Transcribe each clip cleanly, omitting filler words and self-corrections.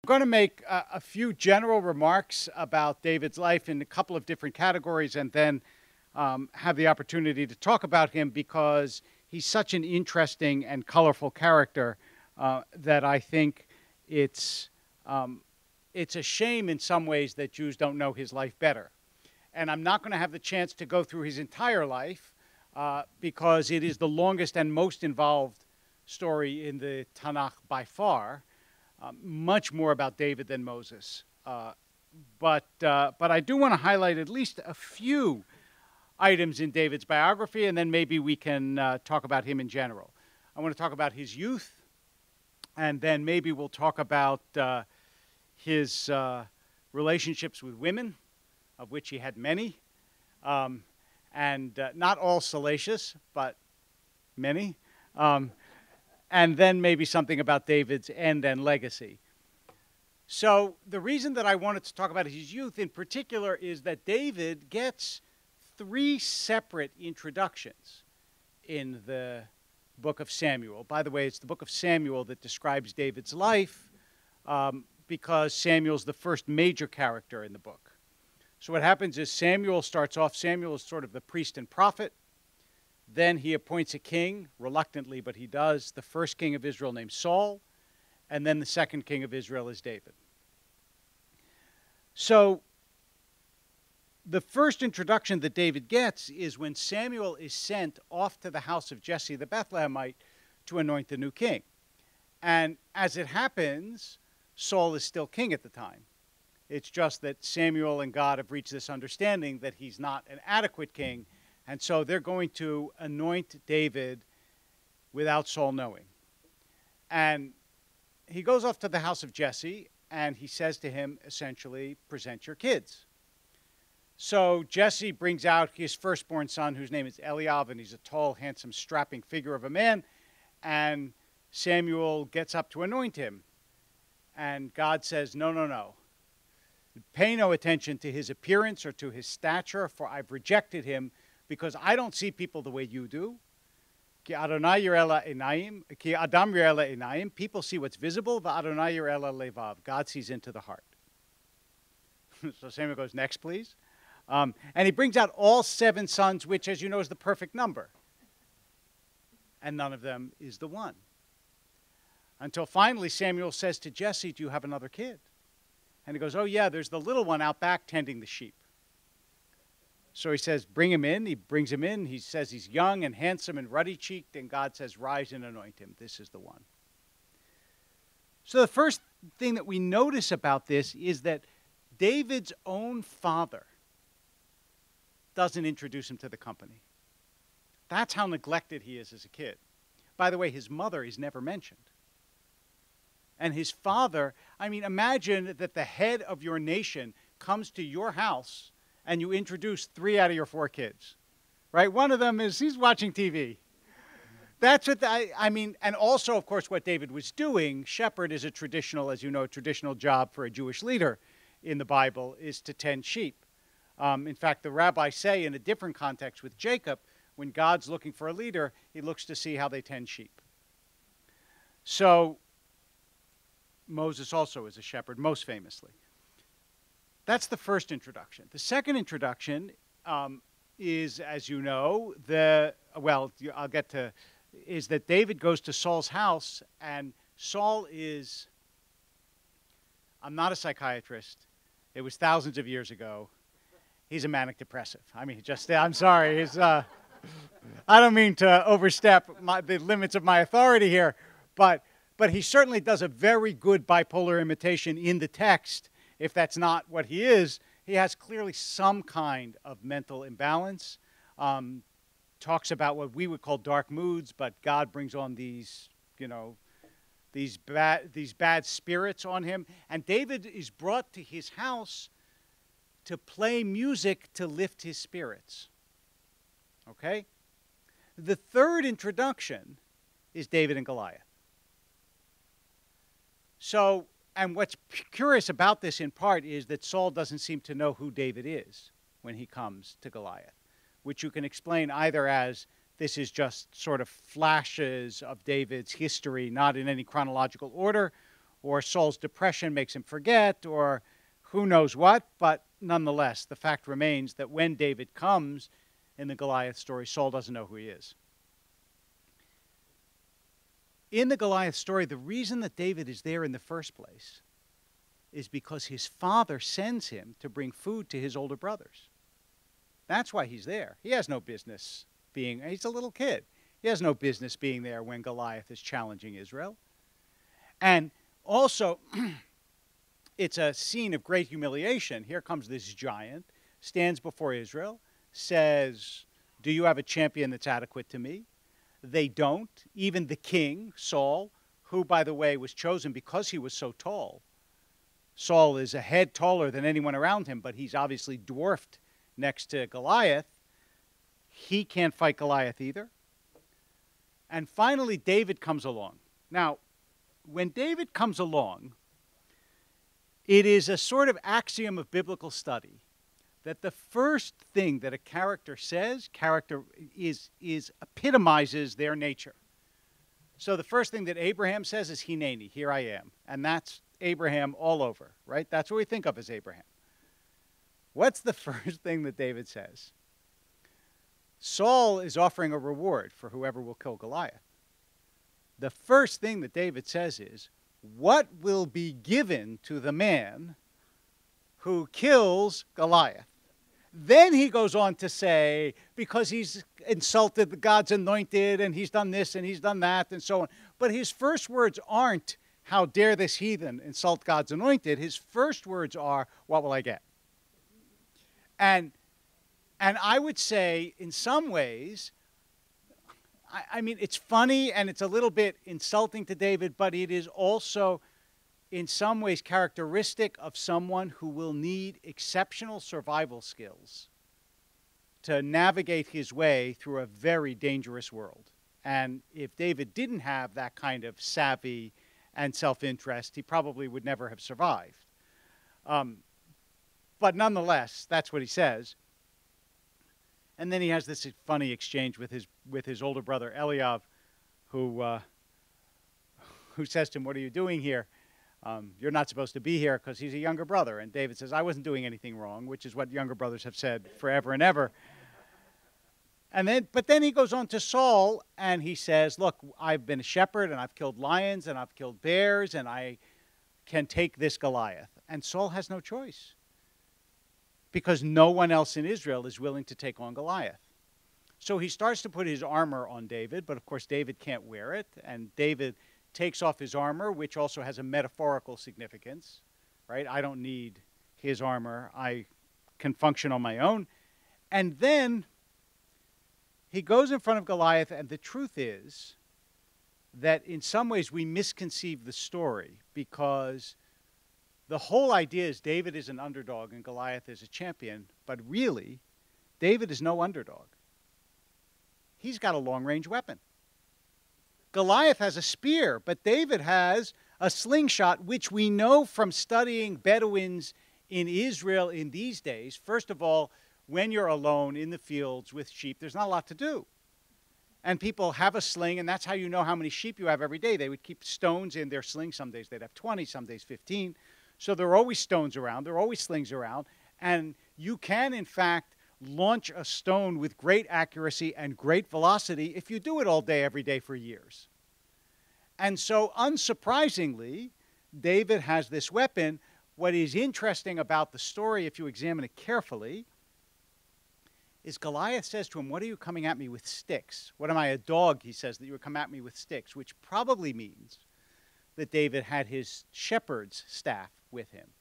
I'm going to make a few general remarks about David's life in a couple of different categories, and then have the opportunity to talk about him because he's such an interesting and colorful character that I think it's a shame in some ways that Jews don't know his life better. And I'm not going to have the chance to go through his entire life because it is the longest and most involved story in the Tanakh by far. Much more about David than Moses. But I do want to highlight at least a few items in David's biography, and then maybe we can talk about him in general. I want to talk about his youth, and then maybe we'll talk about his relationships with women, of which he had many, and not all salacious, but many. And then maybe something about David's end and legacy. So the reason that I wanted to talk about his youth in particular is that David gets 3 separate introductions in the book of Samuel. By the way, it's the book of Samuel that describes David's life because Samuel's the first major character in the book. So what happens is Samuel starts off, Samuel is sort of the priest and prophet. Then he appoints a king, reluctantly, but he does, the first king of Israel named Saul, and then the second king of Israel is David. So the first introduction that David gets is when Samuel is sent off to the house of Jesse the Bethlehemite to anoint the new king. And as it happens, Saul is still king at the time. It's just that Samuel and God have reached this understanding that he's not an adequate king, and so they're going to anoint David without Saul knowing. And he goes off to the house of Jesse, and he says to him, essentially, present your kids. So Jesse brings out his firstborn son, whose name is Eliab, and he's a tall, handsome, strapping figure of a man. And Samuel gets up to anoint him. And God says, no, no, no. Pay no attention to his appearance or to his stature, for I've rejected him, because I don't see people the way you do. Ki Adonai yireh la'einayim, ki Adam yireh la'einayim. People see what's visible. Va'Adonai yireh la'levav. God sees into the heart. So Samuel goes, next, please. And he brings out all 7 sons, which, as you know, is the perfect number. And none of them is the one. Until finally Samuel says to Jesse, do you have another kid? And he goes, oh, yeah, there's the little one out back tending the sheep. So he says, bring him in. He brings him in. He says he's young and handsome and ruddy-cheeked. And God says, rise and anoint him. This is the one. So the first thing that we notice about this is that David's own father doesn't introduce him to the company. That's how neglected he is as a kid. By the way, his mother is never mentioned. And his father, I mean, imagine that the head of your nation comes to your house and you introduce 3 out of your 4 kids, right? One of them is, he's watching TV. That's what, I mean, and also, of course, what David was doing, shepherd is a traditional, as you know, traditional job for a Jewish leader in the Bible is to tend sheep. In fact, the rabbis say in a different context with Jacob, when God's looking for a leader, he looks to see how they tend sheep. So Moses also is a shepherd, most famously. That's the first introduction. The second introduction is, as you know, I'll get to, is that David goes to Saul's house, and Saul is, I'm not a psychiatrist. It was thousands of years ago. He's a manic depressive. I mean, I'm sorry. He's, I don't mean to overstep the limits of my authority here, but he certainly does a very good bipolar imitation in the text. If that's not what he is, he has clearly some kind of mental imbalance. Talks about what we would call dark moods, but God brings on these, these bad spirits on him. And David is brought to his house to play music to lift his spirits. Okay? The third introduction is David and Goliath. So, and what's curious about this in part is that Saul doesn't seem to know who David is when he comes to Goliath, which you can explain either as this is just sort of flashes of David's history, not in any chronological order, or Saul's depression makes him forget, or who knows what, but nonetheless, the fact remains that when David comes in the Goliath story, Saul doesn't know who he is. In the Goliath story, the reason that David is there in the first place is because his father sends him to bring food to his older brothers. That's why he's there. He has no business being, he's a little kid. He has no business being there when Goliath is challenging Israel. And also, it's a scene of great humiliation. Here comes this giant, stands before Israel, says, "Do you have a champion that's adequate to me?" They don't. Even the king, Saul, who, by the way, was chosen because he was so tall. Saul is a head taller than anyone around him, but he's obviously dwarfed next to Goliath. He can't fight Goliath either. And finally, David comes along. Now, when David comes along, it is a sort of axiom of biblical study that the first thing that a character says, epitomizes their nature. So the first thing that Abraham says is, "Hineni, here I am." And that's Abraham all over, right? That's what we think of as Abraham. What's the first thing that David says? Saul is offering a reward for whoever will kill Goliath. The first thing that David says is, "What will be given to the man who kills Goliath?" Then he goes on to say, because he's insulted God's anointed, and he's done this and he's done that and so on. But his first words aren't, "How dare this heathen insult God's anointed?" His first words are, "What will I get?" And I would say, in some ways, I mean, it's funny and it's a little bit insulting to David, but it is also, in some ways, characteristic of someone who will need exceptional survival skills to navigate his way through a very dangerous world. And if David didn't have that kind of savvy and self-interest, he probably would never have survived. But nonetheless, that's what he says. And then he has this funny exchange with his older brother Eliab, who says to him, "What are you doing here? You're not supposed to be here," because he's a younger brother. And David says, "I wasn't doing anything wrong," which is what younger brothers have said forever and ever. But then he goes on to Saul, and he says, "Look, I've been a shepherd, and I've killed lions, and I've killed bears, and I can take this Goliath." And Saul has no choice, because no one else in Israel is willing to take on Goliath. So he starts to put his armor on David, but of course David can't wear it, and David takes off his armor, which also has a metaphorical significance, right? I don't need his armor. I can function on my own. And then he goes in front of Goliath, and the truth is that in some ways we misconceive the story, because the whole idea is David is an underdog and Goliath is a champion, but really, David is no underdog. He's got a long-range weapon. Goliath has a spear, but David has a slingshot, which we know from studying Bedouins in Israel in these days. First of all, when you're alone in the fields with sheep, there's not a lot to do. And people have a sling, and that's how you know how many sheep you have every day. They would keep stones in their sling. Some days they'd have 20, some days 15. So there are always stones around. There are always slings around. And you can, in fact, launch a stone with great accuracy and great velocity if you do it all day, every day for years. And so, unsurprisingly, David has this weapon. What is interesting about the story, if you examine it carefully, is Goliath says to him, "What are you coming at me with sticks? What am I, a dog?" he says, "that you would come at me with sticks," which probably means that David had his shepherd's staff with him,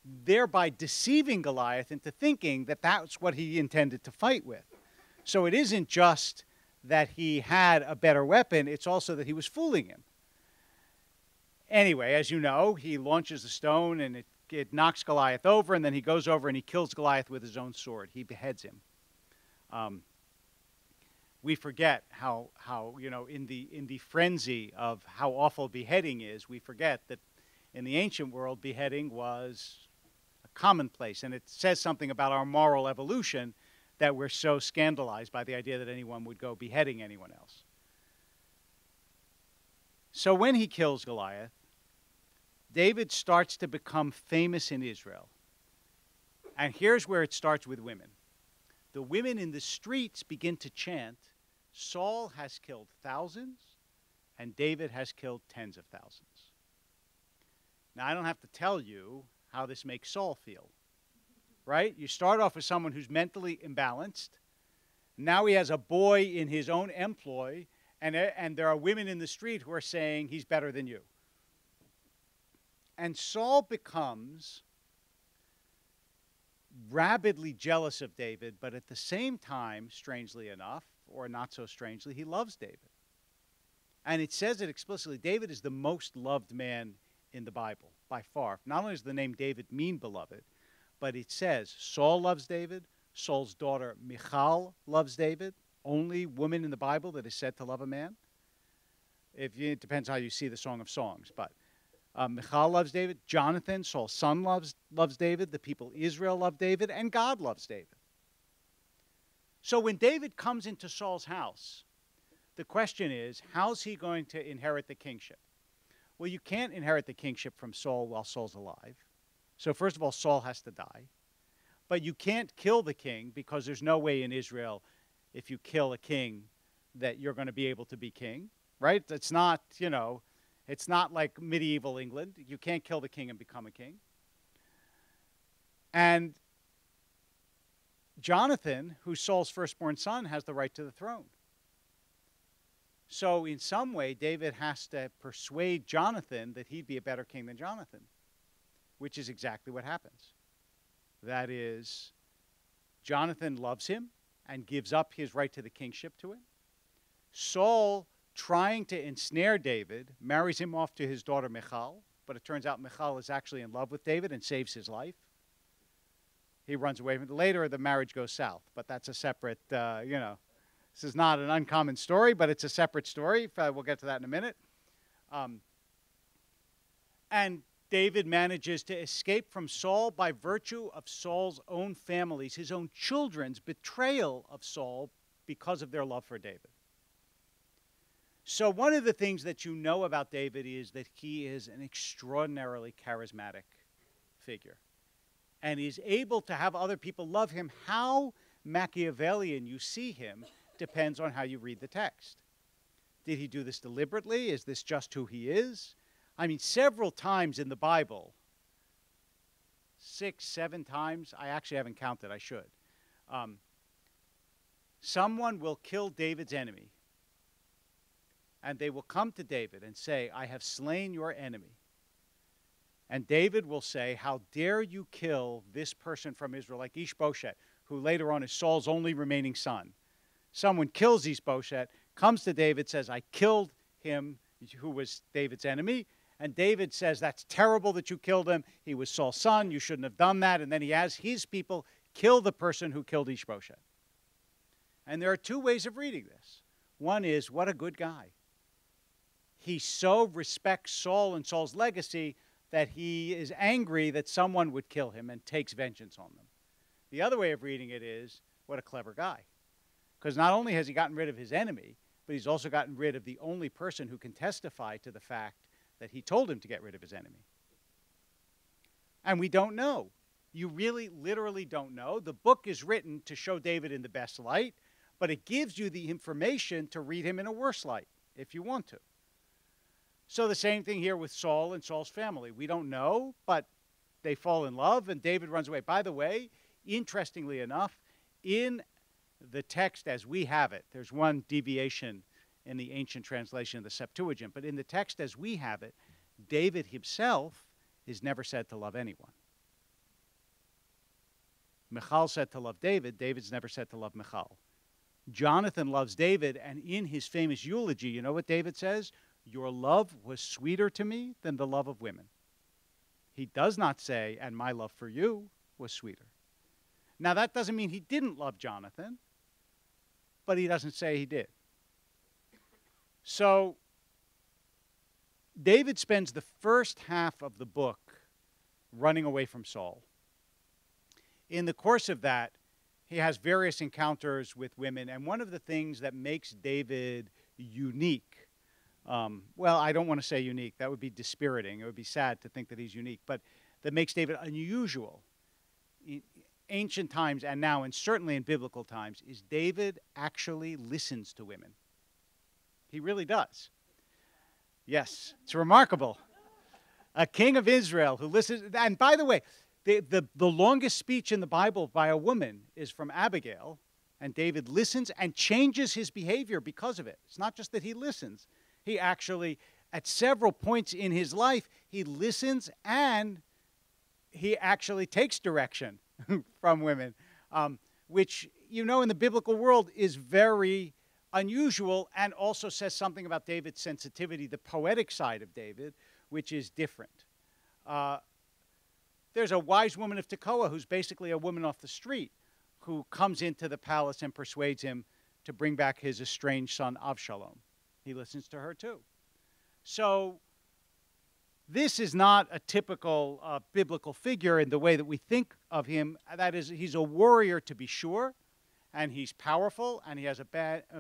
thereby deceiving Goliath into thinking that that's what he intended to fight with. So it isn't just that he had a better weapon, it's also that he was fooling him. Anyway, as you know, he launches a stone and it knocks Goliath over, and then he goes over and he kills Goliath with his own sword. He beheads him. We forget how in the frenzy of how awful beheading is, we forget that in the ancient world, beheading was a commonplace, and it says something about our moral evolution that we're so scandalized by the idea that anyone would go beheading anyone else. So when he kills Goliath, David starts to become famous in Israel. And here's where it starts with women. The women in the streets begin to chant, Saul has killed thousands, and David has killed tens of thousands. Now, I don't have to tell you how this makes Saul feel, right? You start off with someone who's mentally imbalanced. Now he has a boy in his own employ, and there are women in the street who are saying he's better than you. And Saul becomes rabidly jealous of David, but at the same time, strangely enough, or not so strangely, he loves David. And it says it explicitly, David is the most loved man in the Bible, by far. Not only does the name David mean beloved, but it says Saul loves David, Saul's daughter Michal loves David, only woman in the Bible that is said to love a man. It depends how you see the Song of Songs, but Michal loves David, Jonathan, Saul's son, loves David, the people of Israel love David, and God loves David. So when David comes into Saul's house, the question is, how's he going to inherit the kingship? Well, you can't inherit the kingship from Saul while Saul's alive. So first of all, Saul has to die. But you can't kill the king because there's no way in Israel, if you kill a king, that you're going to be able to be king, right? It's not, it's not like medieval England. You can't kill the king and become a king. And Jonathan, who's Saul's firstborn son, has the right to the throne. So in some way, David has to persuade Jonathan that he'd be a better king than Jonathan, which is exactly what happens. That is, Jonathan loves him and gives up his right to the kingship to him. Saul, trying to ensnare David, marries him off to his daughter Michal, but it turns out Michal is actually in love with David and saves his life. He runs away from it. Later, the marriage goes south, but that's a separate, this is not an uncommon story, but it's a separate story. We'll get to that in a minute. And David manages to escape from Saul by virtue of Saul's own families, his own children's betrayal of Saul because of their love for David. So one of the things that you know about David is that he is an extraordinarily charismatic figure and is able to have other people love him. How Machiavellian you see him depends on how you read the text. Did he do this deliberately? Is this just who he is? I mean, several times in the Bible, 6, 7 times, I actually haven't counted, I should. Someone will kill David's enemy, and they will come to David and say, I have slain your enemy. And David will say, how dare you kill this person from Israel, like Ishbosheth, who later on is Saul's only remaining son. Someone kills Ishbosheth, comes to David, says, I killed him, who was David's enemy. And David says, that's terrible that you killed him. He was Saul's son. You shouldn't have done that. And then he has his people kill the person who killed Ishbosheth. And there are two ways of reading this. One is, what a good guy. He so respects Saul and Saul's legacy that he is angry that someone would kill him and takes vengeance on them. The other way of reading it is, what a clever guy. Because not only has he gotten rid of his enemy, but he's also gotten rid of the only person who can testify to the fact that he told him to get rid of his enemy. And we don't know. You really, literally don't know. The book is written to show David in the best light, but it gives you the information to read him in a worse light, if you want to. So the same thing here with Saul and Saul's family. We don't know, but they fall in love, and David runs away. By the way, interestingly enough, in the text as we have it, there's one deviation in the ancient translation of the Septuagint, but in the text as we have it, David himself is never said to love anyone. Michal said to love David. David's never said to love Michal. Jonathan loves David, and in his famous eulogy, you know what David says? Your love was sweeter to me than the love of women. He does not say, and my love for you was sweeter. Now, that doesn't mean he didn't love Jonathan, but he doesn't say he did. So, David spends the first half of the book running away from Saul. In the course of that, he has various encounters with women, and one of the things that makes David unique Well, I don't want to say unique. That would be dispiriting. It would be sad to think that he's unique, but that makes David unusual. In ancient times and now, and certainly in biblical times, is David actually listens to women. He really does. Yes, it's remarkable. A king of Israel who listens. And by the way, the longest speech in the Bible by a woman is from Abigail, and David listens and changes his behavior because of it. It's not just that he listens. He actually, at several points in his life, he listens and he actually takes direction from women, which, you know, in the biblical world is very unusual and also says something about David's sensitivity, the poetic side of David, which is different. There's a wise woman of Tekoa who's basically a woman off the street who comes into the palace and persuades him to bring back his estranged son Avshalom. He listens to her too. So this is not a typical biblical figure in the way that we think of him. That is, he's a warrior to be sure, and he's powerful, and he has a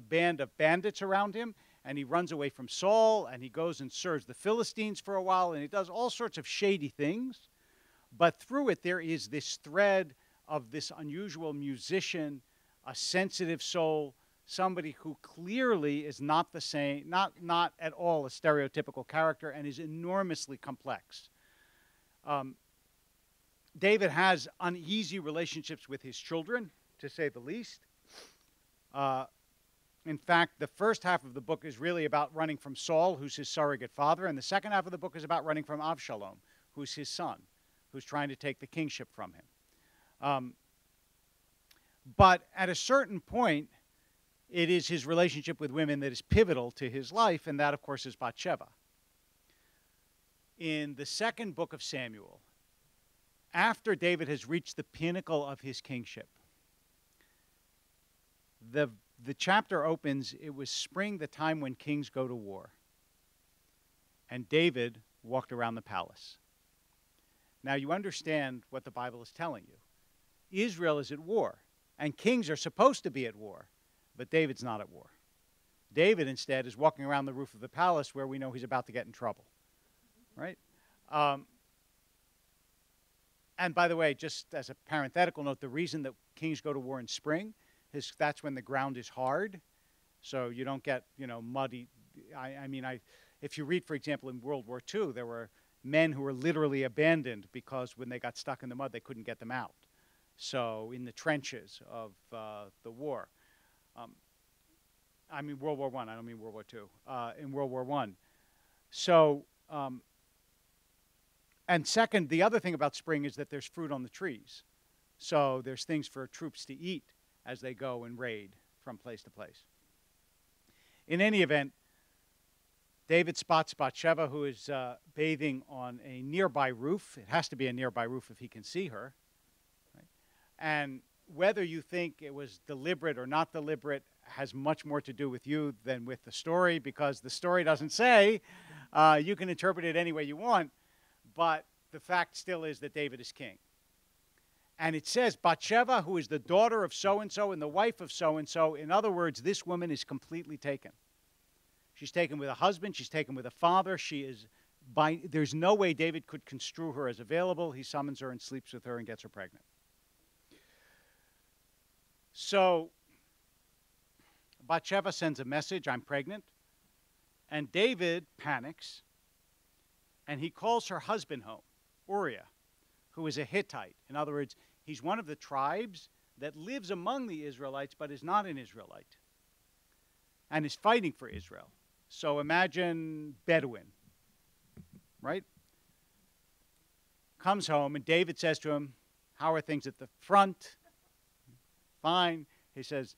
band of bandits around him, and he runs away from Saul, and he goes and serves the Philistines for a while, and he does all sorts of shady things. But through it, there is this thread of this unusual musician, a sensitive soul, somebody who clearly is not the same, not at all a stereotypical character, and is enormously complex. David has uneasy relationships with his children, to say the least. In fact, the first half of the book is really about running from Saul, who's his surrogate father, and the second half of the book is about running from Avshalom, who's his son, who's trying to take the kingship from him. But at a certain point, it is his relationship with women that is pivotal to his life, and that, of course, is Bathsheba. In the second book of Samuel, after David has reached the pinnacle of his kingship, the chapter opens, it was spring, the time when kings go to war. And David walked around the palace. Now you understand what the Bible is telling you. Israel is at war, and kings are supposed to be at war, but David's not at war. David, instead, is walking around the roof of the palace where we know he's about to get in trouble, right? And by the way, just as a parenthetical note, the reason that kings go to war in spring is that's when the ground is hard, so you don't get, muddy. If you read, for example, in World War II, there were men who were literally abandoned because when they got stuck in the mud, they couldn't get them out. So in the trenches of the war. I mean World War I, I don't mean World War II. In World War I. So, and second, the other thing about spring is that there's fruit on the trees. So there's things for troops to eat as they go and raid from place to place. In any event, David spots Bathsheba, who is bathing on a nearby roof. It has to be a nearby roof if he can see her. Right? And whether you think it was deliberate or not deliberate has much more to do with you than with the story, because the story doesn't say. You can interpret it any way you want, but the fact still is that David is king. And it says, Bathsheba, who is the daughter of so-and-so and the wife of so-and-so. In other words, this woman is completely taken. She's taken with a husband. She's taken with a father. There's no way David could construe her as available. He summons her and sleeps with her and gets her pregnant. So Bathsheba sends a message, I'm pregnant. And David panics, and he calls her husband home, Uriah, who is a Hittite. In other words, he's one of the tribes that lives among the Israelites but is not an Israelite and is fighting for Israel. So imagine Bedouin, right? Comes home, and David says to him, how are things at the front? Fine. He says,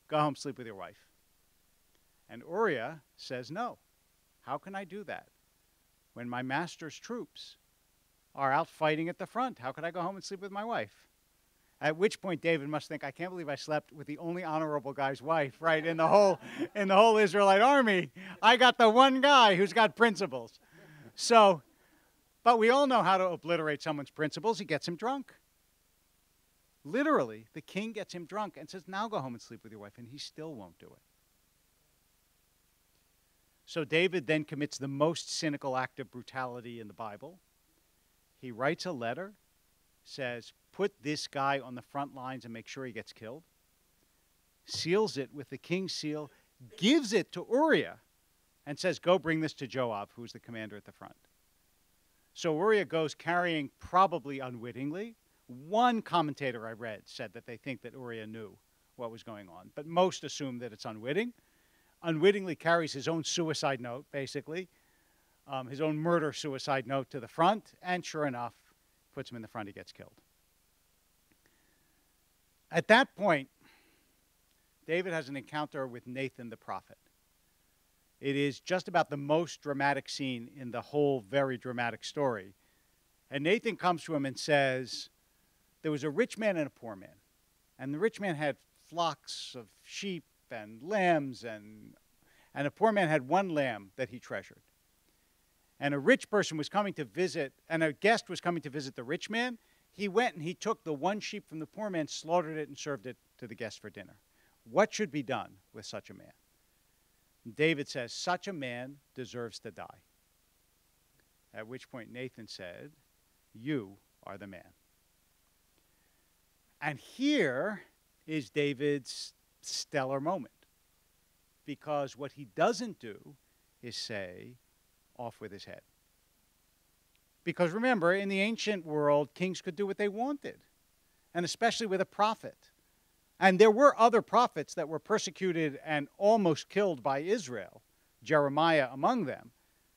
go home, sleep with your wife. And Uriah says, no. How can I do that when my master's troops are out fighting at the front? How could I go home and sleep with my wife? At which point David must think, I can't believe I slept with the only honorable guy's wife, right, in the whole Israelite army. I got the one guy who's got principles. So, but we all know how to obliterate someone's principles. He gets him drunk. Literally, the king gets him drunk and says, now go home and sleep with your wife, and he still won't do it. So David then commits the most cynical act of brutality in the Bible. He writes a letter, says, put this guy on the front lines and make sure he gets killed, seals it with the king's seal, gives it to Uriah, and says, go bring this to Joab, who's the commander at the front. So Uriah goes carrying, probably unwittingly. One commentator I read said that they think that Uriah knew what was going on, but most assume that it's unwittingly carries his own suicide note, basically, his own murder-suicide note to the front, and sure enough, puts him in the front, he gets killed. At that point, David has an encounter with Nathan the prophet. It is just about the most dramatic scene in the whole very dramatic story. And Nathan comes to him and says, there was a rich man and a poor man. And the rich man had flocks of sheep and lambs, and a poor man had one lamb that he treasured. And a rich person was coming to visit, and a guest was coming to visit the rich man. He went and he took the one sheep from the poor man, slaughtered it, and served it to the guest for dinner. What should be done with such a man? David says, such a man deserves to die. At which point Nathan said, you are the man. And here is David's stellar moment. Because what he doesn't do is say, off with his head. Because remember, in the ancient world, kings could do what they wanted. And especially with a prophet. And there were other prophets that were persecuted and almost killed by Israel, Jeremiah among them.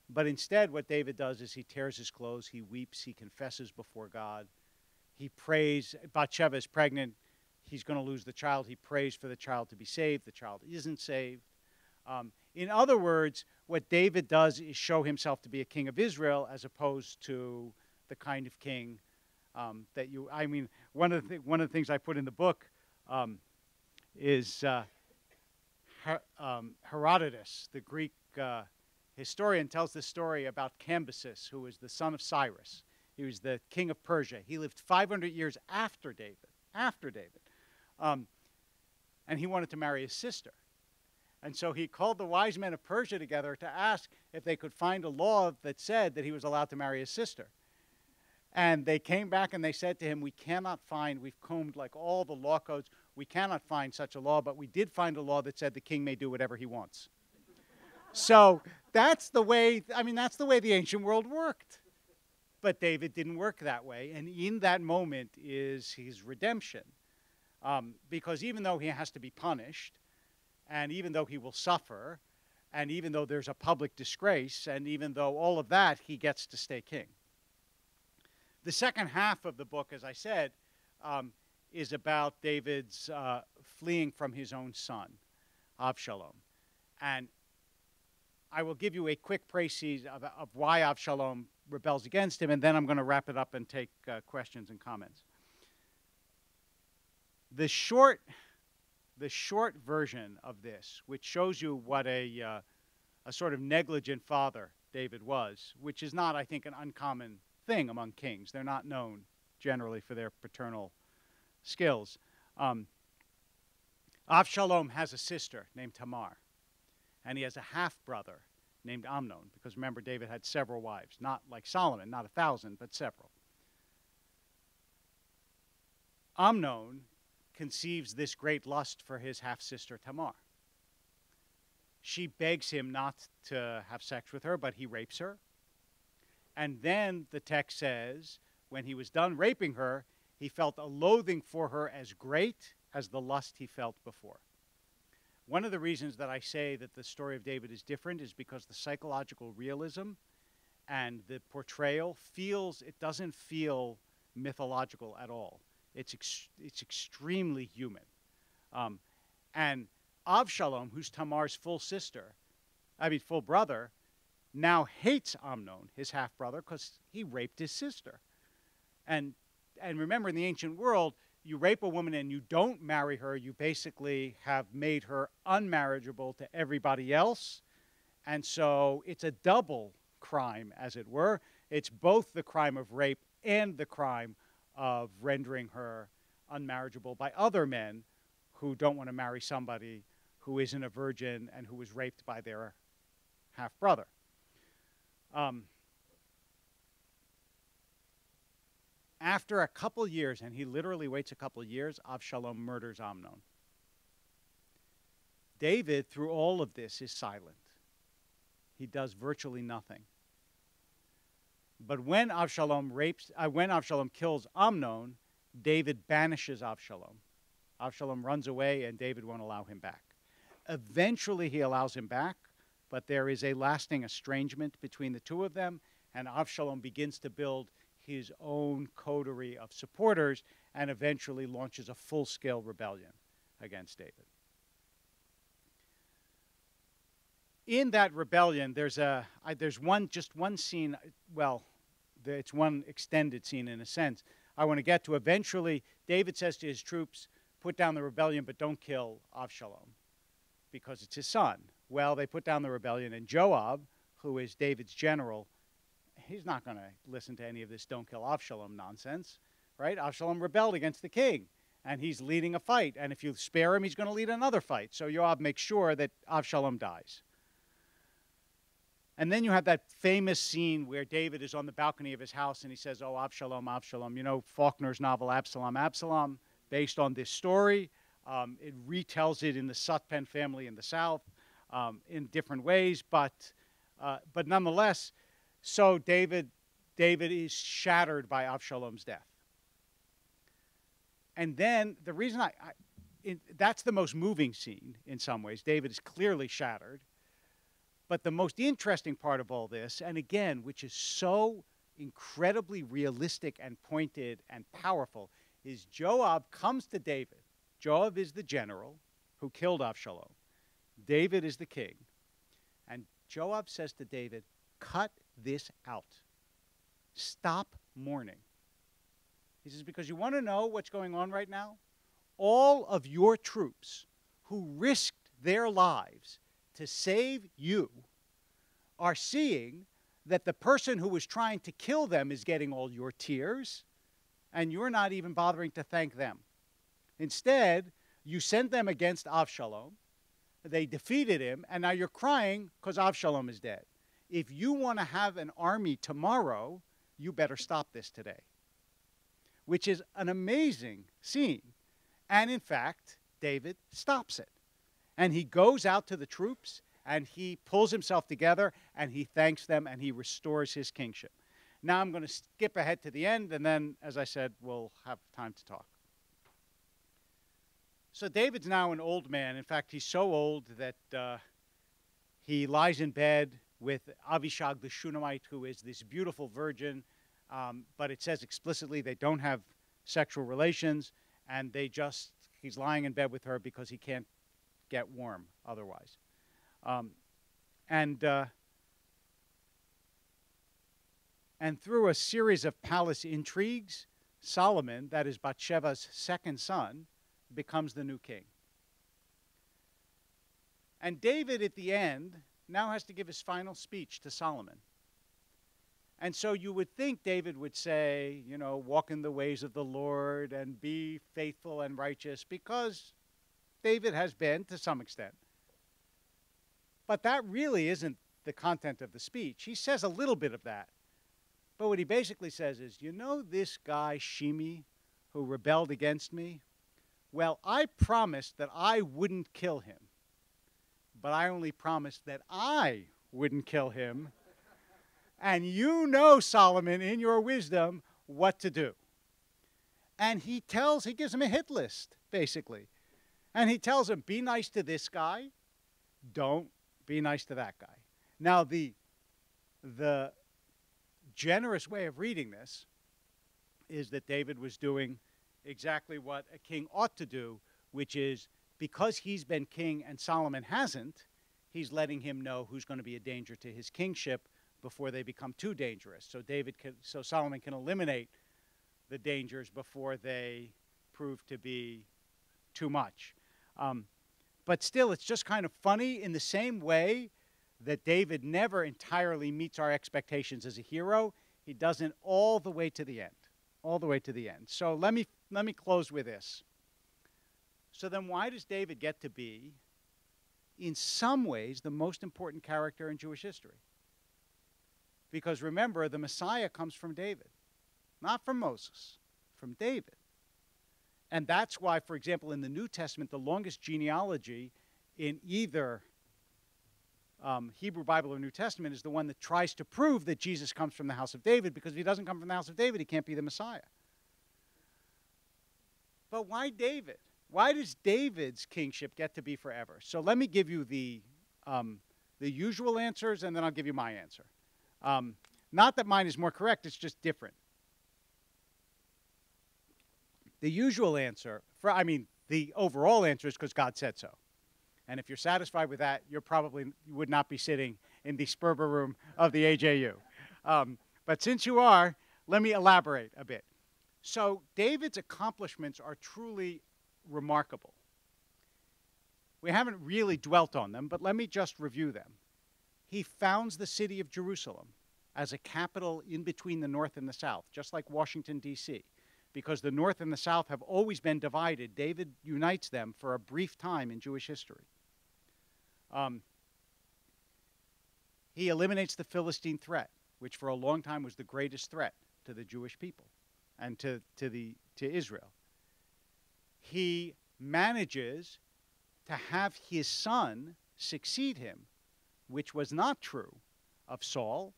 But instead, what David does is he tears his clothes, he weeps, he confesses before God. He prays. Bathsheba is pregnant. He's going to lose the child. He prays for the child to be saved. The child isn't saved. In other words, what David does is show himself to be a king of Israel as opposed to the kind of king that you, I mean, one of the things I put in the book is Herodotus, the Greek historian, tells this story about Cambyses, who was the son of Cyrus. He was the king of Persia. He lived 500 years after David, and he wanted to marry his sister. And so he called the wise men of Persia together to ask if they could find a law that said that he was allowed to marry his sister. And they came back and they said to him, we cannot find, we've combed like all the law codes, we cannot find such a law, but we did find a law that said the king may do whatever he wants. So that's the way, I mean, that's the way the ancient world worked. But David didn't work that way, and in that moment is his redemption. Because even though he has to be punished, and even though he will suffer, and even though there's a public disgrace, and even though all of that, he gets to stay king. The second half of the book, as I said, is about David's fleeing from his own son, Avshalom. And I will give you a quick précis of why Avshalom rebels against him, and then I'm going to wrap it up and take questions and comments. The short version of this, which shows you what a sort of negligent father David was, which is not, I think, an uncommon thing among kings. They're not known generally for their paternal skills. Avshalom has a sister named Tamar, and he has a half-brother named Amnon, because remember, David had several wives, not like Solomon, not 1,000, but several. Amnon conceives this great lust for his half-sister Tamar. She begs him not to have sex with her, but he rapes her. And then the text says, when he was done raping her, he felt a loathing for her as great as the lust he felt before. One of the reasons that I say that the story of David is different is because the psychological realism and the portrayal it doesn't feel mythological at all. It's extremely human. And Avshalom, who's Tamar's full brother, now hates Amnon, his half-brother, because he raped his sister. And remember, in the ancient world, you rape a woman and you don't marry her, you basically have made her unmarriageable to everybody else. And so it's a double crime, as it were. It's both the crime of rape and the crime of rendering her unmarriageable by other men who don't want to marry somebody who isn't a virgin and who was raped by their half-brother. After a couple years, and he literally waits a couple years, Avshalom murders Amnon. David, through all of this, is silent. He does virtually nothing. But when Avshalom kills Amnon, David banishes Avshalom. Avshalom runs away, and David won't allow him back. Eventually, he allows him back, but there is a lasting estrangement between the two of them, and Avshalom begins to build his own coterie of supporters and eventually launches a full-scale rebellion against David. In that rebellion, there's one scene, well, it's one extended scene in a sense, I want to get to. Eventually, David says to his troops, put down the rebellion, but don't kill Avshalom, because it's his son. Well, they put down the rebellion, and Joab, who is David's general, he's not going to listen to any of this don't kill Avshalom nonsense, right? Avshalom rebelled against the king, and he's leading a fight, and if you spare him, he's going to lead another fight. So Joab makes sure that Avshalom dies. And then you have that famous scene where David is on the balcony of his house and he says, oh, Avshalom, Avshalom. You know, Faulkner's novel, Absalom, Absalom, based on this story. It retells it in the Sutpen family in the South in different ways. But nonetheless, so David is shattered by Avshalom's death. And then the reason that's the most moving scene in some ways. David is clearly shattered. But the most interesting part of all this, and again, which is so incredibly realistic and pointed and powerful, is Joab comes to David. Joab is the general who killed Avshalom. David is the king. And Joab says to David, cut this out. Stop mourning. He says, because you want to know what's going on right now? All of your troops who risked their lives to save you are seeing that the person who was trying to kill them is getting all your tears, and you're not even bothering to thank them. Instead, you sent them against Avshalom. They defeated him, and now you're crying because Avshalom is dead. If you want to have an army tomorrow, you better stop this today. Which is an amazing scene. And in fact, David stops it. And he goes out to the troops, and he pulls himself together, and he thanks them, and he restores his kingship. Now I'm going to skip ahead to the end, and then, as I said, we'll have time to talk. So David's now an old man. In fact, he's so old that he lies in bed with Abishag the Shunammite, who is this beautiful virgin, but it says explicitly they don't have sexual relations, and he's lying in bed with her because he can't get warm otherwise. And through a series of palace intrigues, Solomon, that is Bathsheba's second son, becomes the new king. And David, at the end, now has to give his final speech to Solomon. And so you would think David would say, you know, walk in the ways of the Lord and be faithful and righteous, because David has been to some extent. But that really isn't the content of the speech. He says a little bit of that. But what he basically says is, you know this guy Shimi who rebelled against me? Well, I promised that I wouldn't kill him. But I only promised that I wouldn't kill him. And you know, Solomon, in your wisdom, what to do. And he gives him a hit list, basically. And he tells him, be nice to this guy. Don't be nice to that guy. Now, the generous way of reading this is that David was doing exactly what a king ought to do, which is, because he's been king and Solomon hasn't, he's letting him know who's going to be a danger to his kingship before they become too dangerous. So Solomon can eliminate the dangers before they prove to be too much. But still, it's just kind of funny in the same way that David never entirely meets our expectations as a hero. He doesn't all the way to the end. All the way to the end. So let me close with this. So then why does David get to be in some ways, the most important character in Jewish history. Because remember, the Messiah comes from David, not from Moses, from David. And that's why, for example, in the New Testament, the longest genealogy in either Hebrew Bible or New Testament is the one that tries to prove that Jesus comes from the house of David, because if he doesn't come from the house of David, he can't be the Messiah. But why David? Why does David's kingship get to be forever? So let me give you the usual answers, and then I'll give you my answer. Not that mine is more correct, it's just different. The usual answer, the overall answer is because God said so. And if you're satisfied with that, you would not be sitting in the Sperber room of the AJU. But since you are, let me elaborate a bit. So David's accomplishments are truly remarkable. We haven't really dwelt on them, but let me just review them. He founds the city of Jerusalem as a capital in between the North and the South, just like Washington, D.C. Because the North and the South have always been divided, David unites them for a brief time in Jewish history. He eliminates the Philistine threat, which for a long time was the greatest threat to the Jewish people and to Israel. He manages to have his son succeed him, which was not true of Saul.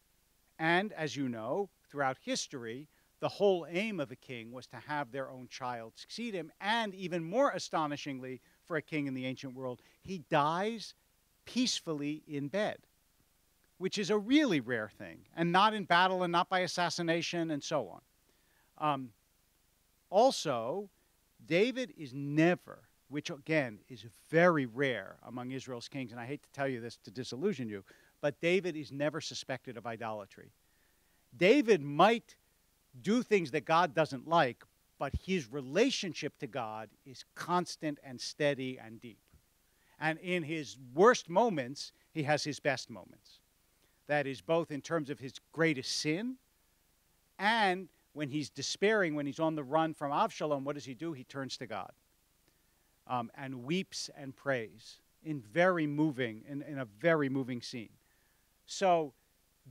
And as you know, throughout history, the whole aim of a king was to have their own child succeed him. And even more astonishingly for a king in the ancient world, he dies peacefully in bed, which is a really rare thing, and not in battle and not by assassination and so on. Also, David is never, which again is very rare among Israel's kings, and I hate to tell you this to disillusion you, but David is never suspected of idolatry. David might do things that God doesn't like, but his relationship to God is constant and steady and deep. And in his worst moments, he has his best moments. That is both in terms of his greatest sin, and when he's despairing, when he's on the run from Avshalom, what does he do? He turns to God and weeps and prays in a very moving scene. So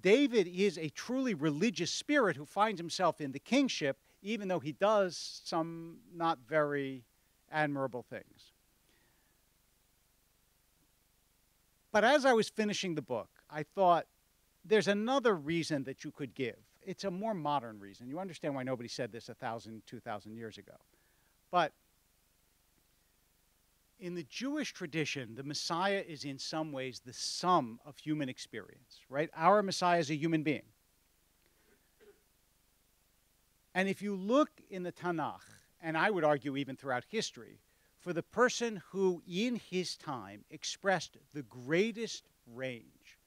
David is a truly religious spirit who finds himself in the kingship, even though he does some not very admirable things. But as I was finishing the book, I thought, there's another reason that you could give. It's a more modern reason. You understand why nobody said this 1,000, 2,000 years ago. But in the Jewish tradition, the Messiah is in some ways the sum of human experience, right? Our Messiah is a human being. And if you look in the Tanakh, and I would argue even throughout history, for the person who in his time expressed the greatest range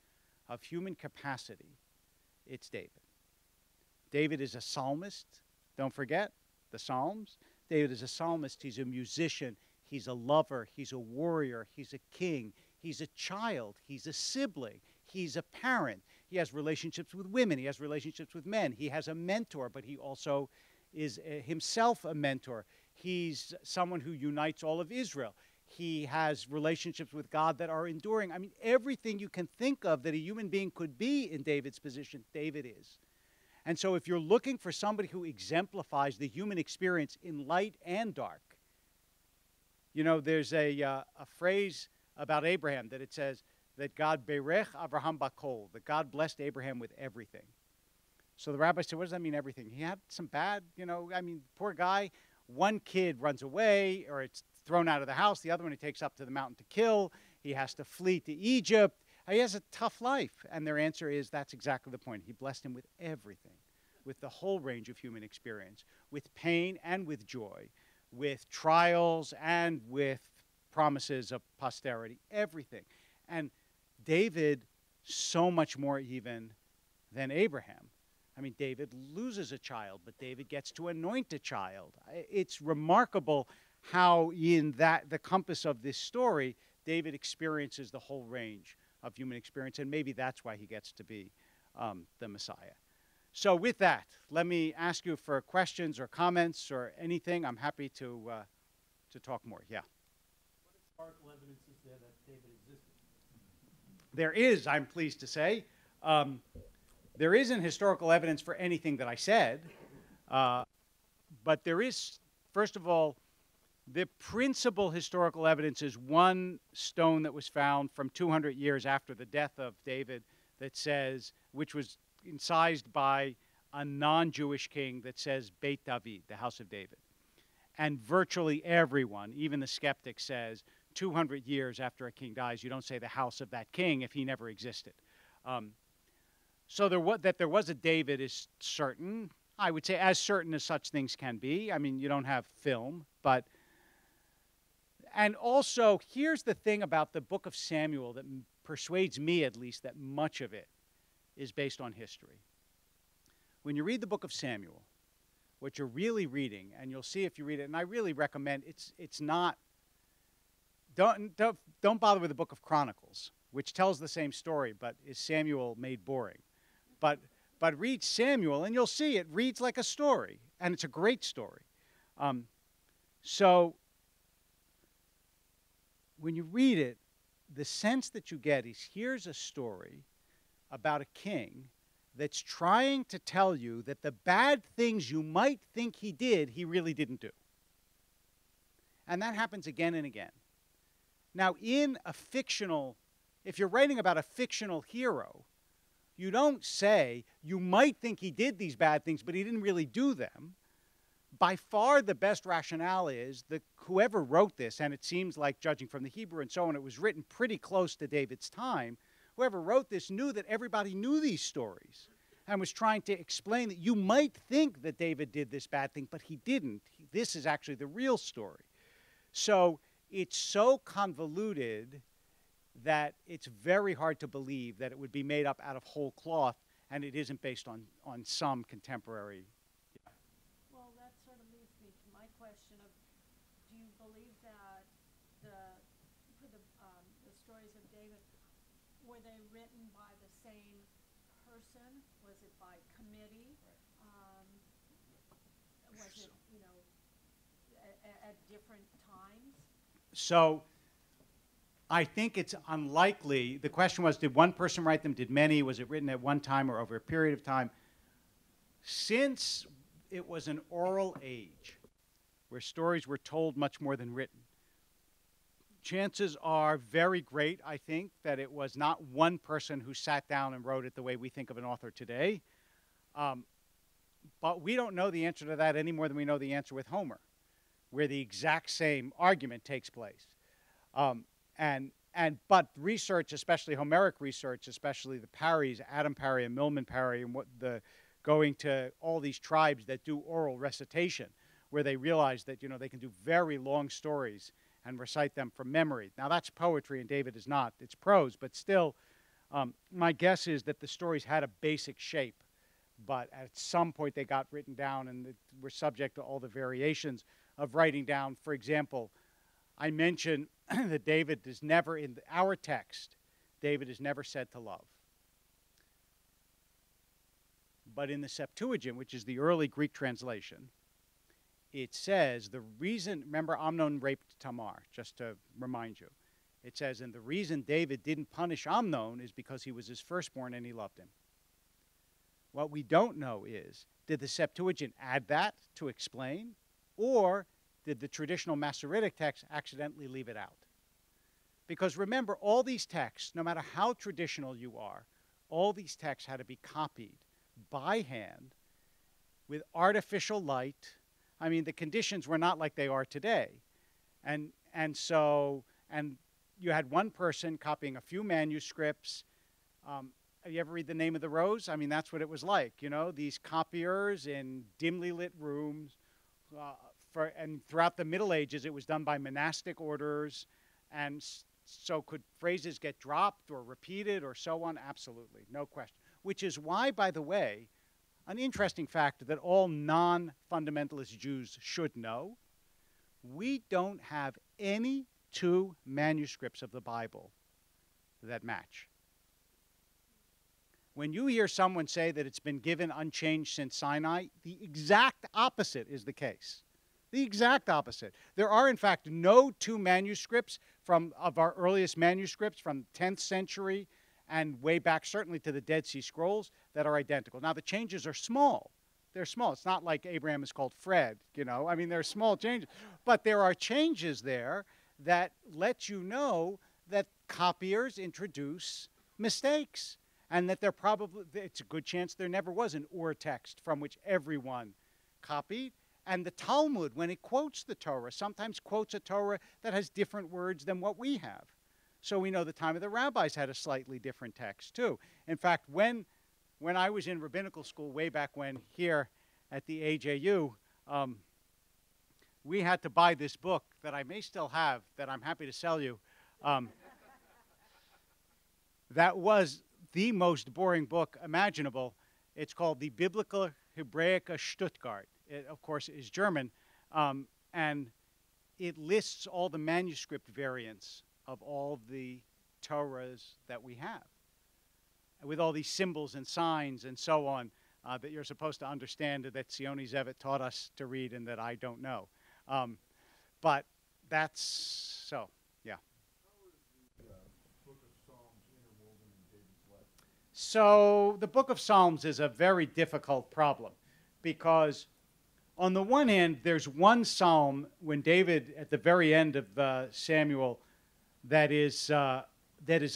of human capacity, it's David. David is a psalmist. Don't forget the Psalms. David is a psalmist. He's a musician. He's a lover. He's a warrior. He's a king. He's a child. He's a sibling. He's a parent. He has relationships with women. He has relationships with men. He has a mentor, but he also is himself a mentor. He's someone who unites all of Israel. He has relationships with God that are enduring. I mean, everything you can think of that a human being could be in David's position, David is. And so if you're looking for somebody who exemplifies the human experience in light and dark, you know, there's a phrase about Abraham that it says that God berech Avraham bakol, that God blessed Abraham with everything. So the rabbi said, what does that mean, everything? He had some bad, poor guy. One kid runs away, or it's thrown out of the house. The other one he takes up to the mountain to kill. He has to flee to Egypt. He has a tough life. And their answer is, that's exactly the point. He blessed him with everything, with the whole range of human experience, with pain and with joy, with trials and with promises of posterity, everything. And David, so much more even than Abraham. I mean, David loses a child, but David gets to anoint a child. It's remarkable how in the compass of this story, David experiences the whole range of human experience, and maybe that's why he gets to be the Messiah. So with that, let me ask you for questions or comments or anything. I'm happy to talk more. Yeah? What historical evidence is there that David existed? There is, I'm pleased to say. There isn't historical evidence for anything that I said, but there is, first of all, the principal historical evidence is one stone that was found from 200 years after the death of David that says, which was incised by a non-Jewish king, that says Beit David, the house of David. And virtually everyone, even the skeptic, says 200 years after a king dies, you don't say the house of that king if he never existed. So that there was a David is certain. I would say as certain as such things can be. I mean, you don't have film, but... And also, here's the thing about the book of Samuel that persuades me, at least, that much of it is based on history. When you read the book of Samuel, what you're really reading, and you'll see if you read it, and I really recommend, it's not, don't bother with the book of Chronicles, which tells the same story, but is Samuel made boring. But read Samuel, and you'll see it reads like a story, and it's a great story. So when you read it, the sense that you get is here's a story about a king that's trying to tell you that the bad things you might think he did, he really didn't do. And that happens again and again. Now, in a fictional, if you're writing about a fictional hero, you don't say, you might think he did these bad things, but he didn't really do them. By far the best rationale is that whoever wrote this, and it seems like, judging from the Hebrew and so on, it was written pretty close to David's time, whoever wrote this knew that everybody knew these stories and was trying to explain that you might think that David did this bad thing, but he didn't. This is actually the real story. So it's so convoluted that it's very hard to believe that it would be made up out of whole cloth and it isn't based on some contemporary. Well, that sort of leads me to my question of, do you believe that the stories of David, were they written by the same person? Was it by committee? Was it, at different times? So I think it's unlikely. The question was, did one person write them? Did many? Was it written at one time or over a period of time? Since it was an oral age where stories were told much more than written, chances are very great, I think, that it was not one person who sat down and wrote it the way we think of an author today. But we don't know the answer to that any more than we know the answer with Homer, where the exact same argument takes place. But research, especially Homeric research, especially the Parrys, Adam Parry and Milman Parry, and going to all these tribes that do oral recitation, where they realize that they can do very long stories and recite them from memory. Now that's poetry, and David is not; it's prose. But still, my guess is that the stories had a basic shape, but at some point they got written down, and were subject to all the variations of writing down. For example, I mentioned that David is never, in our text, David is never said to love. But in the Septuagint, which is the early Greek translation, it says the reason, remember Amnon raped Tamar, just to remind you. It says, and the reason David didn't punish Amnon is because he was his firstborn and he loved him. What we don't know is, did the Septuagint add that to explain, or did the traditional Masoretic text accidentally leave it out? Because remember, all these texts, no matter how traditional you are, all these texts had to be copied by hand with artificial light. I mean, the conditions were not like they are today. And you had one person copying a few manuscripts. You ever read The Name of the Rose? I mean, that's what it was like, these copiers in dimly lit rooms. And throughout the Middle Ages, it was done by monastic orders. And so could phrases get dropped or repeated or so on? Absolutely, no question. Which is why, by the way, an interesting fact that all non-fundamentalist Jews should know, we don't have any two manuscripts of the Bible that match. When you hear someone say that it's been given unchanged since Sinai, the exact opposite is the case. The exact opposite. There are, in fact, no two manuscripts of our earliest manuscripts from the 10th century and way back certainly to the Dead Sea Scrolls that are identical. Now, the changes are small. They're small. It's not like Abraham is called Fred, you know. I mean, there are small changes. But there are changes there that let you know that copiers introduce mistakes, and that there probably, it's a good chance there never was an Ur text from which everyone copied. And the Talmud, when it quotes the Torah, sometimes quotes a Torah that has different words than what we have. So we know the time of the rabbis had a slightly different text too. In fact, when I was in rabbinical school way back when here at the AJU, we had to buy this book that I may still have, that I'm happy to sell you. That was the most boring book imaginable. It's called the Biblical Hebraica Stuttgart. It, of course, is German, and it lists all the manuscript variants of all the Torahs that we have, with all these symbols and signs and so on that you're supposed to understand, that Sioni Zevet taught us to read and that I don't know. But that's so, yeah. So the book of Psalms is a very difficult problem, because on the one hand, there's one psalm when David, at the very end of Samuel, that is a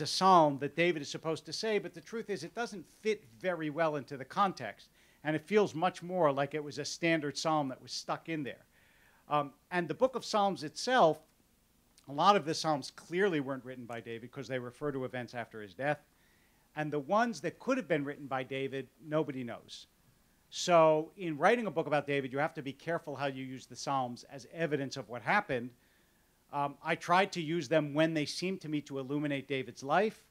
psalm that David is supposed to say, but the truth is it doesn't fit very well into the context, and it feels much more like it was a standard psalm that was stuck in there. And the book of Psalms itself, a lot of the psalms clearly weren't written by David because they refer to events after his death. And the ones that could have been written by David, nobody knows. So in writing a book about David, you have to be careful how you use the Psalms as evidence of what happened. I tried to use them when they seemed to me to illuminate David's life,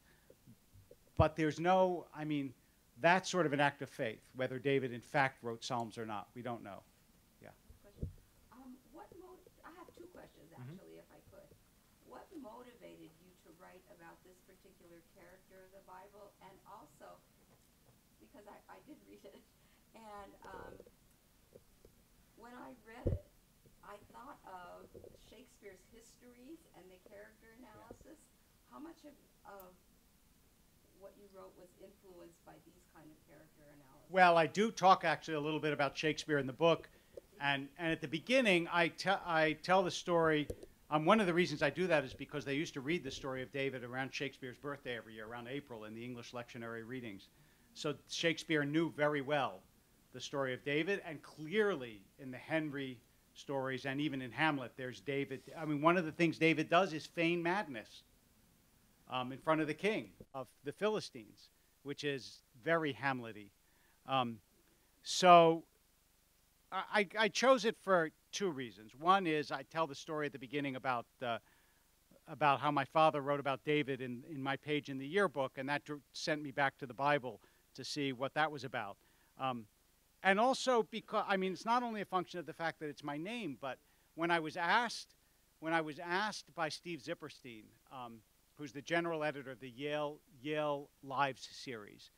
but there's no, I mean, that's sort of an act of faith, whether David in fact wrote Psalms or not. We don't know. Yeah. I have two questions, actually, if I could. What motivated you to write about this particular character of the Bible? And also, because I did read it, and when I read it, I thought of Shakespeare's histories and the character analysis. How much of what you wrote was influenced by these kind of character analysis? Well, I do talk actually a little bit about Shakespeare in the book, and at the beginning I tell the story. One of the reasons I do that is because they used to read the story of David around Shakespeare's birthday every year, around April, in the English lectionary readings. So Shakespeare knew very well the story of David, and clearly in the Henry stories and even in Hamlet, there's David. I mean, one of the things David does is feign madness in front of the king of the Philistines, which is very Hamlet-y. So I chose it for two reasons. One is I tell the story at the beginning about how my father wrote about David in my page in the yearbook, and that sent me back to the Bible to see what that was about. And also because, I mean, it's not only a function of the fact that it's my name, but when I was asked by Steve Zipperstein, who's the general editor of the Yale Lives series,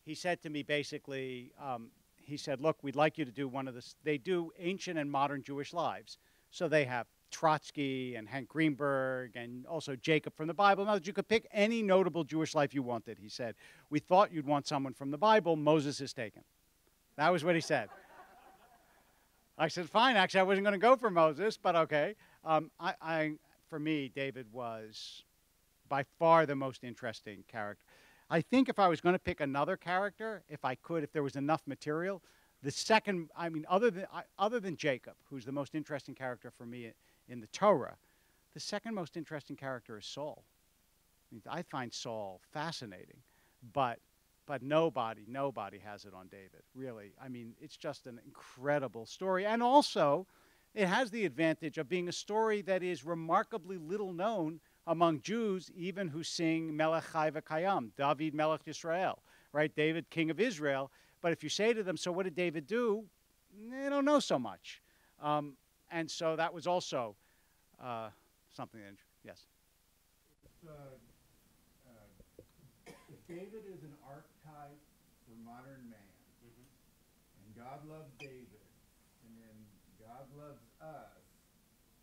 he said to me basically, he said, look, we'd like you to do one of this. They do ancient and modern Jewish lives. So they have Trotsky and Hank Greenberg and also Jacob from the Bible. Now that you could pick any notable Jewish life you wanted, he said. We thought you'd want someone from the Bible. Moses is taken. That was what he said. I said, fine. Actually, I wasn't going to go for Moses, but okay. For me, David was by far the most interesting character. I think if I was going to pick another character, if I could, if there was enough material, the second, I mean, other than Jacob, who's the most interesting character for me in the Torah, the second most interesting character is Saul. I mean, I find Saul fascinating, but nobody has it on David, really. I mean, it's just an incredible story. And also, it has the advantage of being a story that is remarkably little known among Jews, even who sing Melech Chai V'Kayam, David Melech Yisrael, right? David, king of Israel. But if you say to them, so what did David do? They don't know so much. And so that was also something that, yes? If David is an archetype for modern man, and God loves David, and then God loves us,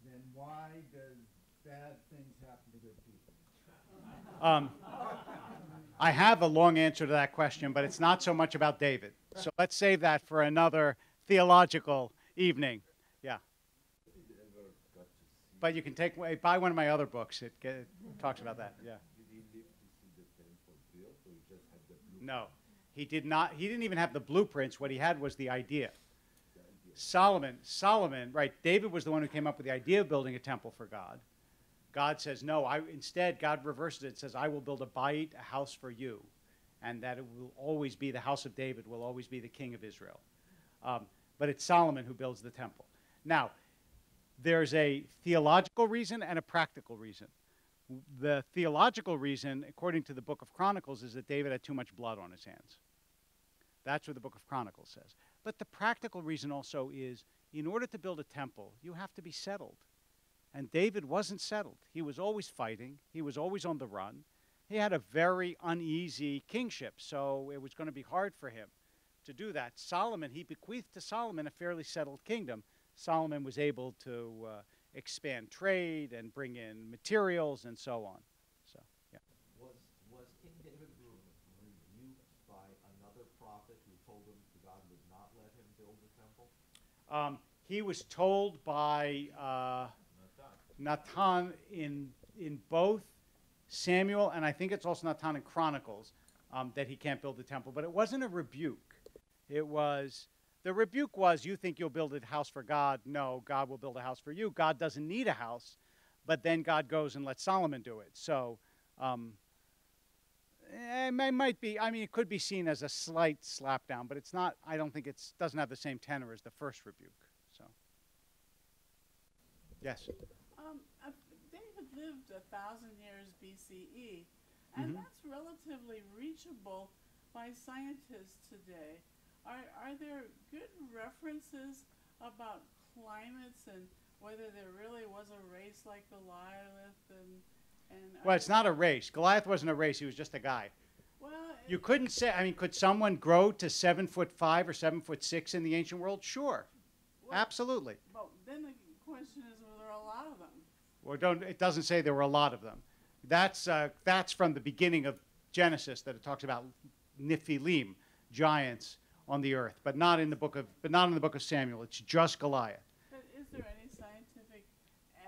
then why does bad things happen to good people? I have a long answer to that question, but it's not so much about David. So let's save that for another theological evening. Yeah. But you can buy one of my other books. It talks about that. Yeah. No, he did not. He didn't even have the blueprints. What he had was the idea. Solomon, right? David was the one who came up with the idea of building a temple for God. God says, no, instead, God reverses it and says, I will build a bayit, a house for you, and that it will always be the house of David, will always be the king of Israel. But it's Solomon who builds the temple. Now, there's a theological reason and a practical reason. The theological reason, according to the book of Chronicles, is that David had too much blood on his hands. That's what the book of Chronicles says. But the practical reason also is, in order to build a temple, you have to be settled. And David wasn't settled. He was always fighting. He was always on the run. He had a very uneasy kingship, so it was going to be hard for him to do that. Solomon, he bequeathed to Solomon a fairly settled kingdom. Solomon was able to expand trade and bring in materials and so on. So, yeah. Was King David rebuked by another prophet who told him God would not let him build the temple? He was told by Nathan in both Samuel, and I think it's also Nathan in Chronicles, that he can't build the temple. But it wasn't a rebuke. The rebuke was, you think you'll build a house for God. No, God will build a house for you. God doesn't need a house, but then God goes and lets Solomon do it. So it might be, it could be seen as a slight slapdown, but it's not, I don't think doesn't have the same tenor as the first rebuke. So, yes? David lived 1,000 years BCE, and that's relatively reachable by scientists today. Are there good references about climates and whether there really was a race like Goliath and Well, it's not a race. Goliath wasn't a race. He was just a guy. Well, you couldn't say, could someone grow to 7'5" or 7'6" in the ancient world? Sure. well, Absolutely. But then the question is, were there a lot of them? Well, it doesn't say there were a lot of them. That's from the beginning of Genesis that it talks about Nephilim, giants on the earth, but not in the book of Samuel. It's just Goliath. But is there any scientific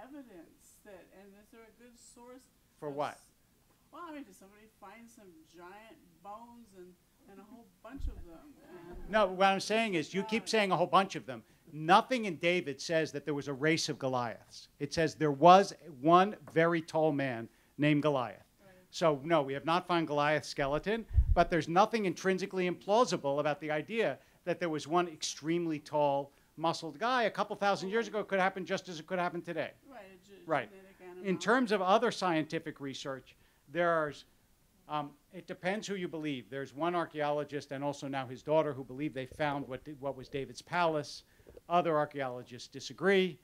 evidence and is there a good source? For what? Well, did somebody find some giant bones and a whole bunch of them? No, what I'm saying is, you keep saying a whole bunch of them. Nothing in David says that there was a race of Goliaths. It says there was one very tall man named Goliath. Right. So, no, we have not found Goliath's skeleton, but there's nothing intrinsically implausible about the idea that there was one extremely tall, muscled guy a couple thousand years ago. It could happen just as it could happen today. Right. Right. In terms of other scientific research, it depends who you believe. There's one archaeologist and also now his daughter who believe they found what was David's palace. Other archaeologists disagree.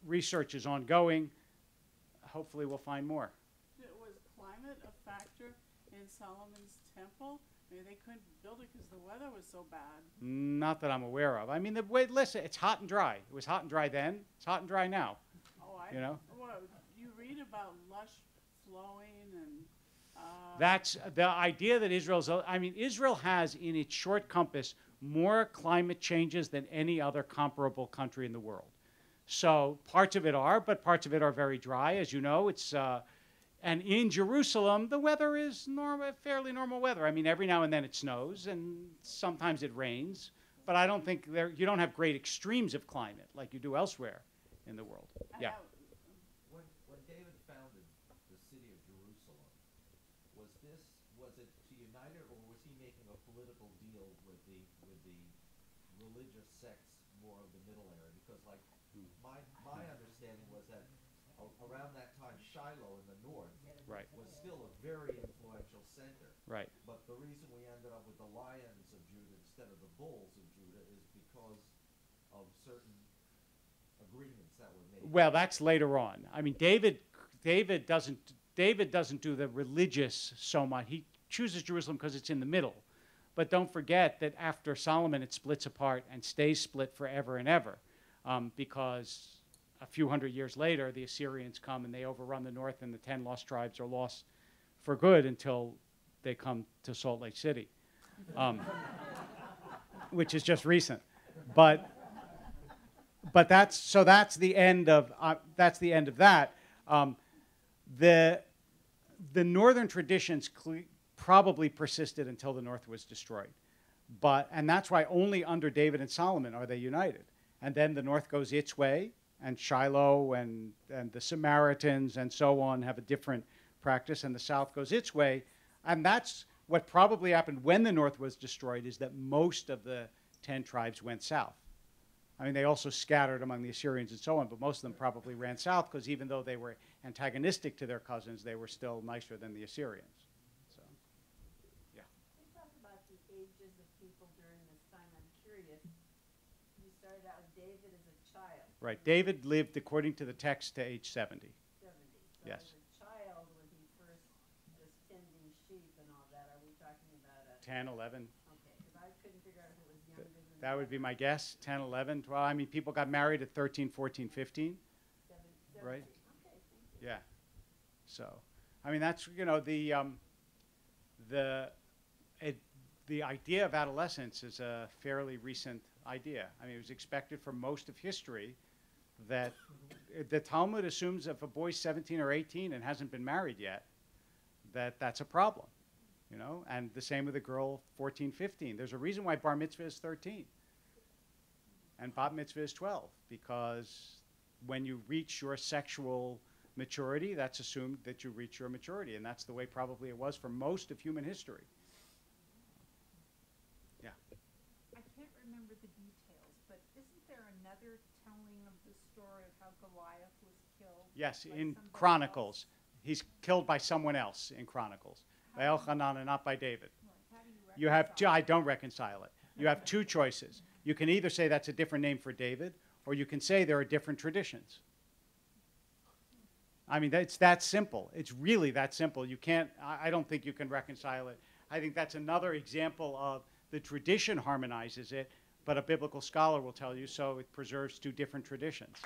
Research is ongoing. Hopefully we'll find more. Was climate a factor in Solomon's temple? They couldn't build it because the weather was so bad. Not that I'm aware of. Listen, it's hot and dry. It was hot and dry then. It's hot and dry now. Oh, well, you read about lush flowing and... That's the idea that Israel has in its short compass more climate changes than any other comparable country in the world. So parts of it are, but parts of it are very dry, as you know. And in Jerusalem, the weather is fairly normal weather. Every now and then it snows, and sometimes it rains. But I don't think you don't have great extremes of climate like you do elsewhere in the world. Yeah. When David founded the city of Jerusalem, was it to unite it, or was he making a political deal with the religious sects more of the middle area? Because my understanding was that around that time Shiloh in the north was still a very influential center. Right. But the reason we ended up with the lions of Judah instead of the bulls of Judah is because of certain agreements that were made. Well, that's later on. David doesn't do the religious so much. He chooses Jerusalem because it's in the middle. But don't forget that after Solomon, it splits apart and stays split forever and ever, because a few hundred years later, the Assyrians come and they overrun the north, and the 10 lost tribes are lost for good until they come to Salt Lake City, which is just recent. But that's the end of that. The northern traditions probably persisted until the north was destroyed, and that's why only under David and Solomon are they united. And then the north goes its way, and Shiloh and the Samaritans and so on have a different practice, and the south goes its way. And that's what probably happened when the north was destroyed, is that most of the 10 tribes went south. I mean, they also scattered among the Assyrians and so on, but most of them probably ran south, because even though they were antagonistic to their cousins, they were still nicer than the Assyrians. So, yeah. You talk about the ages of people during this time. I'm curious. You started out with David as a child. Right. David lived, according to the text, to age 70. 70. So Yes. as a child, when he first was tending sheep and all that, are we talking about a... 10, 11. Okay, because I couldn't figure out if it was younger than That would be my guess, 10, 11, 12. I mean, people got married at 13, 14, 15. 17. Right. Okay, thank you. Yeah. So, I mean, that's, the idea of adolescence is a fairly recent idea. I mean, it was expected for most of history that the Talmud assumes if a boy's 17 or 18 and hasn't been married yet, that's a problem, and the same with a girl 14, 15. There's a reason why bar mitzvah is 13 and bat mitzvah is 12, because when you reach your sexual maturity, that's assumed that you reach your maturity, and that's the way probably it was for most of human history. Yeah. I can't remember the details, but isn't there another telling of the story of how Goliath was killed? Yes, by in somebody Chronicles. else? He's killed by someone else in Chronicles, by Elchanan and not by David. Right, how do You have reconcile I don't reconcile it. You have two choices. You can either say that's a different name for David, or you can say there are different traditions. I mean, it's that simple. It's really that simple. You can't, I don't think you can reconcile it. I think that's another example of the tradition harmonizes it, but a biblical scholar will tell you so it preserves two different traditions.